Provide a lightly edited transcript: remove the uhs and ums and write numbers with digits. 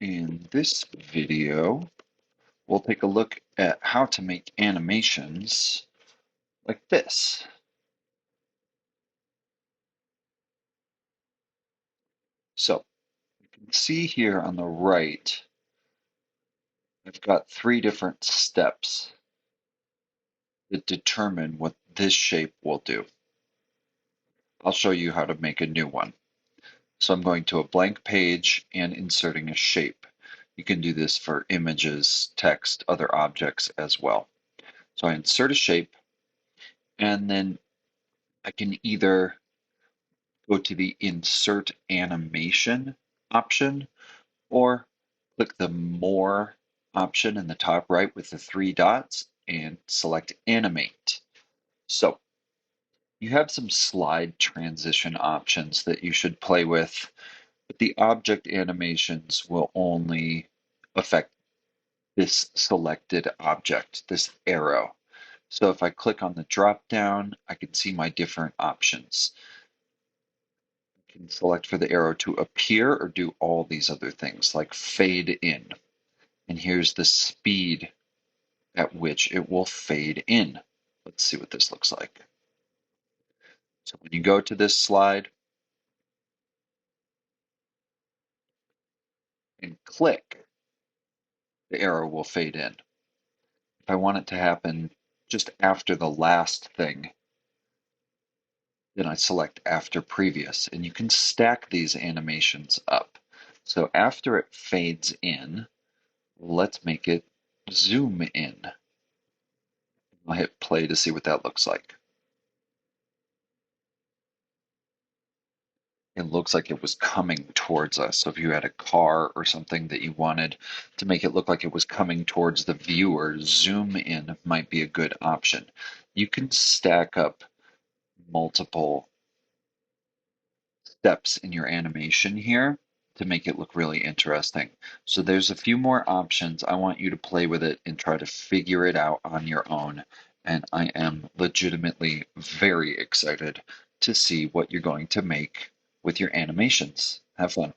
In this video, we'll take a look at how to make animations like this. So you can see here on the right, I've got 3 different steps that determine what this shape will do. I'll show you how to make a new one. So I'm going to a blank page and inserting a shape. You can do this for images, text, other objects as well. So I insert a shape, and then I can either go to the Insert Animation option or click the More option in the top right with the 3 dots and select Animate. So you have some slide transition options that you should play with, but the object animations will only affect this selected object, this arrow. So if I click on the drop down, I can see my different options. I can select for the arrow to appear or do all these other things like fade in. And here's the speed at which it will fade in. Let's see what this looks like. So when you go to this slide and click, the arrow will fade in. If I want it to happen just after the last thing, then I select after previous, and you can stack these animations up. So after it fades in, let's make it zoom in. I'll hit play to see what that looks like. It looks like it was coming towards us. So if you had a car or something that you wanted to make it look like it was coming towards the viewer, zoom in might be a good option. You can stack up multiple steps in your animation here to make it look really interesting. So there's a few more options. I want you to play with it and try to figure it out on your own. And I am legitimately very excited to see what you're going to make with your animations. Have fun.